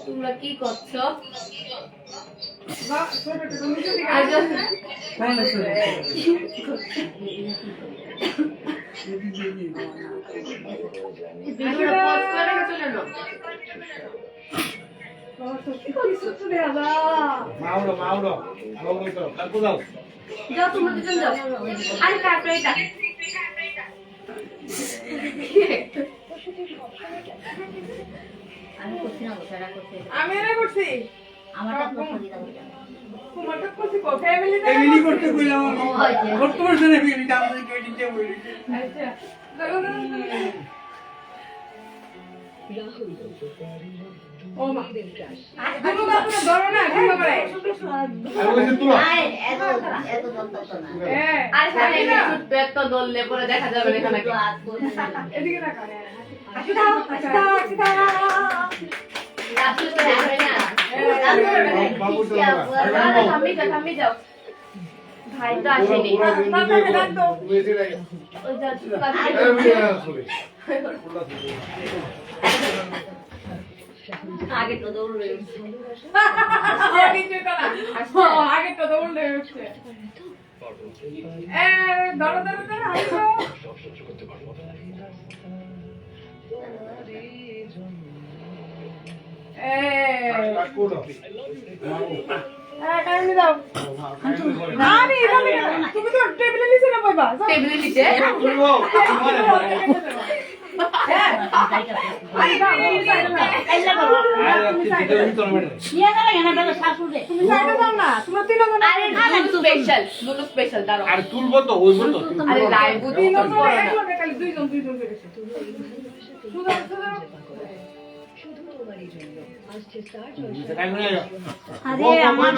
তোমরা কি করছো? যাও তোমরা দুজন যাও। আরে কাটো এটা। আমি করছি না গোছাড়া করতে। আমি এনে করছি। আমারটা তো করে দাও। তোমারটা করছি কো ফ্যামিলি করতে কইলাম বর্তমান জন্য ফ্যামিলিটা আমাদের কে দিতে বলি। আচ্ছা ও মা তুমি বাপু ধরো না কি করে এত তো না। আরে সামনে একটু ছুটবে তো দললে পরে দেখা যাবে না এখানে। এদিকে তাকা আসিদা রাত্রে তো দেখবে না। থামি যাও। ভাই তো আসেনি। ওই যা আগে তো দৌড়ে আগে তো দৌড়ে উঠছে ধরো ধরো ধরো আসো টাইম দাও আরে তুমি তো টেবিলে নিচে না বইবা টেবিলে নিচে স্পেশাল দাঁড়াও আর তুলবো তো হইবো তো আরে লাইভ দুইজন দুইজন করেছে আরে আমার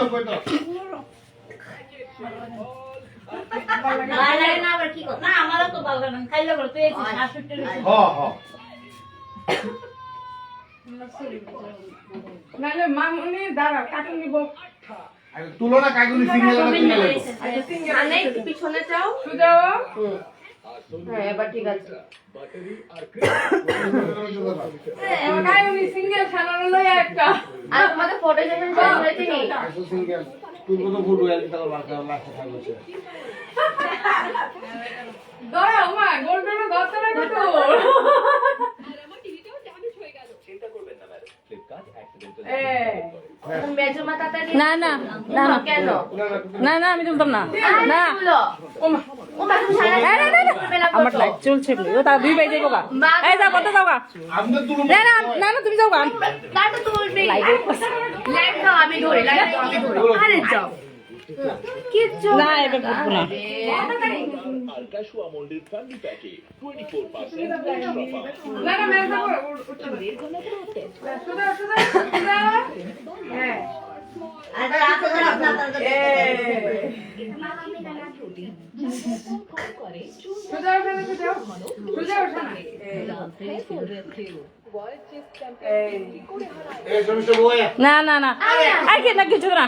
ভালো না আবার কি কথা? না আমারও তো ভালো লাগে না। খাইলে বলে তুই এই 66 টাকা। হ্যাঁ হ্যাঁ নালে মামুনি দাঁড়া কাটুন নিব আরে তুলনা কাগুলি সিঙ্গেল না সিঙ্গেল মানে পিছনে যাও সুজাও হ্যাঁ এবার ঠিক আছে কাটুনি সিঙ্গেল খানানো লয় একটা আর তোমাদের ফটো সেশন শেষ হয়েছে নি সিঙ্গেল তুলবো তো ফুল রয়্যাল টাকা বাকি লাস্টে থাকবে দরা ওমা গোল্ডেন গতরে কত না না না কেন না না আমি তুলতাম না না আমার লাইট চলছে ও তা দুই বাই যাবো গা এই যা কত যাও গা আমরা তুলবো না না না না তুমি যাও গা আমি ধরে আরে যাও না এবার করবো না Alcashua Mondir Family Package 24% না না মেল দাও সুজা সুজা সুজা হ্যাঁ আর রাখো ধর আপনার সুজা ওখানে সুজা সুজা ওখানে এই সমস্যা বয়া না না না আই কে না কিছু না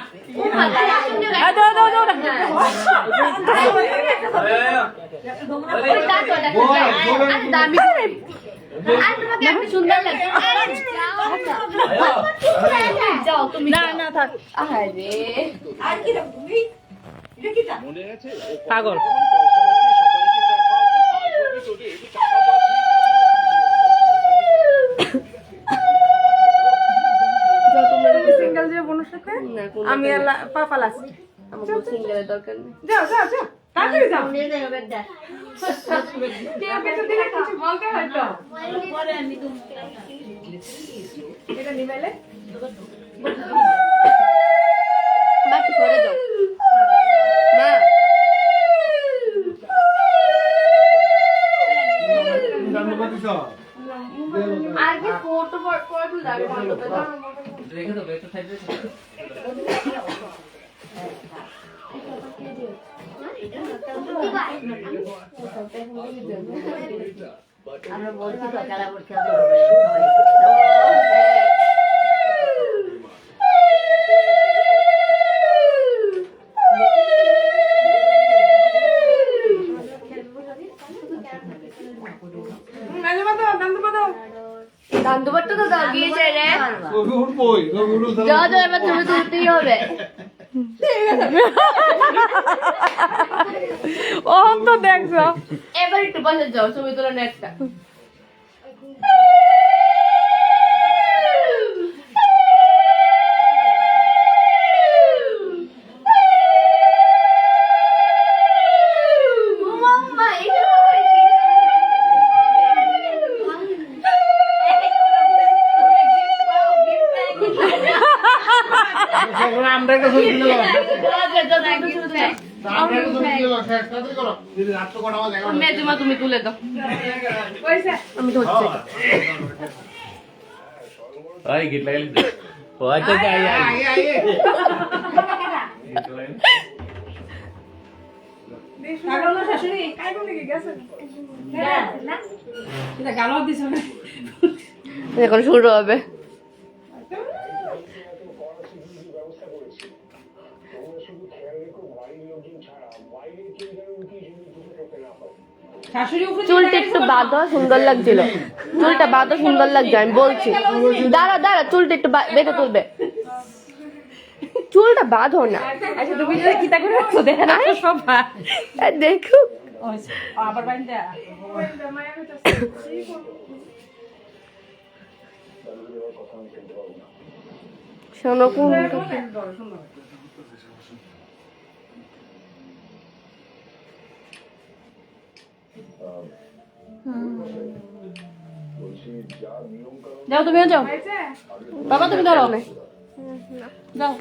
দাও দাও দাও সুন্দর লাগে যাও তুমি না না থাক মনে আছে পাগল পয়সা বাঁচিয়ে সবাইকে চা খাওয়াতো চলে টাকা বাঁচিয়ে যাও তোমরা সিঙ্গেল যে বোনের সাথে আমি পাপাল আছি আমাকে সিঙ্গেলের দরকার নেই যাও যাও যাও তাড়াতাড়ি যাও নিয়ে যাও বেটা। কিছু দিলে কিছু বলতে হয়তো পরে আমি তো এটা নিবেলে বাকি সরে যাও না ধন্যবাদ আর কি ফটো ফটো দাঁড়িয়ে রেখে দেবো একটা সাইডে। আমরা বলছি তো খেলা করতে দান্দুবারটা তো দাও গিয়েছে রে উঠবই যাও যাও এবার তুমি তুলতেই হবে ও তো দেখছো এবার একটু বসে যাও ছবি তোলা একটা আমরা একটা ছবি তুলে দাও। মেজমা তুমি তুলে দাও পয়সা আমি ধরছি Ay, git lagi. Oh, aja aja. Kagal না শাশুড়ি কাই কোন দিকে গেছে না এটা গালো দিছ না এখন শুরু হবে শাশুড়ি উপরে চুলটা একটু বাঁধো সুন্দর লাগছিল চুলটা বাঁধো সুন্দর লাগছে আমি বলছি দাঁড়া দাঁড়া চুলটা একটু বেঁধে তুলবে চুলটা বাঁধো না আচ্ছা তুমি যদি কিতা করে রাখছো দেখে না সবাই দেখো আবার বাইন্দা মায়া হইতাছে শোনো কোন যাও তুমিও যাও হয়েছে বাবা তুমি ধরো যাও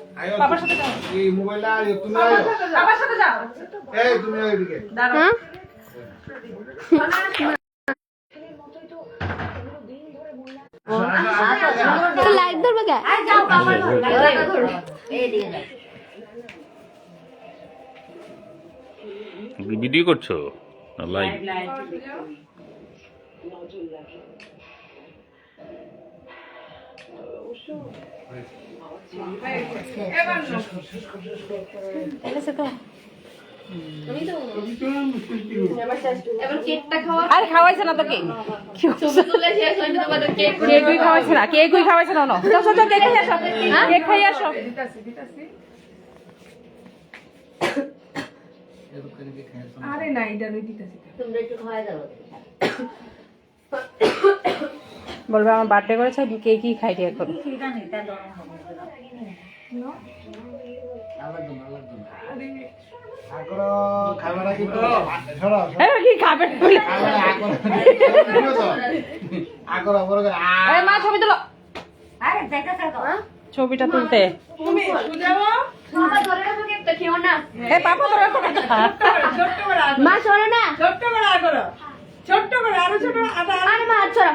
বাবার সাথে যাও এই মোবাইলটা তুমি আয়। বাবার সাথে যাও এই তুমি আয় এদিকে। হ্যাঁ লাইট ধরবে কে যাও বাবা এইদিকে যাও ভিডিও করছো লাইভ এবার এসে তো এবার কেকটা খাওয়া আরে খাওয়াইছে না তো কেক ছবি তুলে শেষ হয়নি তোমাদের কেক কেকই খাওয়াইছে না কেকই খাওয়াইছে না যাও যাও কেক খাই আসো কেক খাই আসো দিতাছি আরে না এটা লই দিতাছি তোমরা একটু খাওয়া যাও বলবে আমার বার্থডে করেছে কেকই খাই রে এখন সেটা নেই তা গরম হবে আগর খাবারটা কিন্তু ছড়া এই কি খাবে আগর বড় করে এই মা ছবি তুলো আরে দেখা থাকো ছবিটা তুলতে তুমি বুঝাও বাবা ধরে রাখো কেকটা খেও না এই পাপা তোর এত কথা ছোট্ট করে মা সরো না ছোট্ট করে করো ছোট্ট করে আরো ছোট আরে মা হাত সরা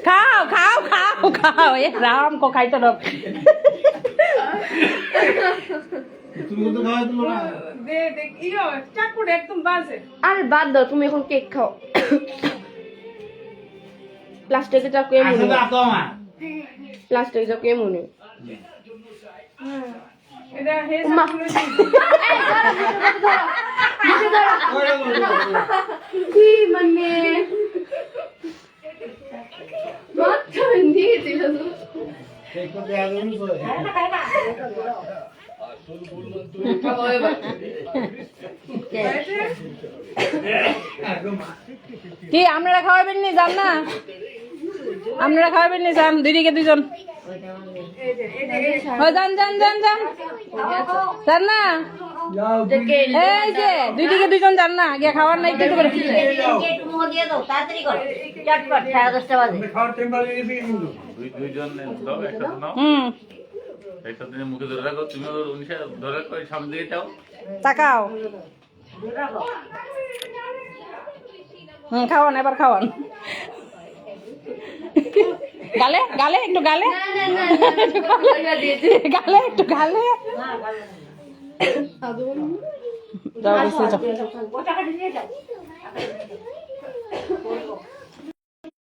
খাও খাও খাও খাও এ রাম কো খাই তো রব তুমি কিন্তু খাওয়া দিলো না দে দেখ ইও চাকুটা একদম বাজে আরে বাদ দাও তুমি এখন কেক খাও প্লাস্টিকের চাকু এমনি আসলে আতো মা প্লাস্টিকের চাকু এমনি এটা হে মা কি মানে মাত্র দিয়েছিল কেক করতে আসুন তো কি আপনারা খাওয়াবেন নি যান না আপনারা খাওয়াবেন নি যান দুইদিকে দুইজন ও যান যান যান যান যান না এই যে দুইদিকে দুইজন যান না গিয়ে খাওয়ার নাই কিন্তু করে একটু মুখ দিয়ে দাও তাড়াতাড়ি করো চটপট 10:30 বাজে খাওয়ার টাইম বাজে গেছে কিন্তু দুইজন দাও একসাথে নাও হুম একসাথে মুখে ধরে রাখো তুমি উনিশে ধরে রাখো সামনে দিকে যাও তাকাও খাওয়ান এবার খাওয়ান গালে গালে একটু গালে গালে একটু গালে যাও, বসে যাও। ওটা নিয়ে যাও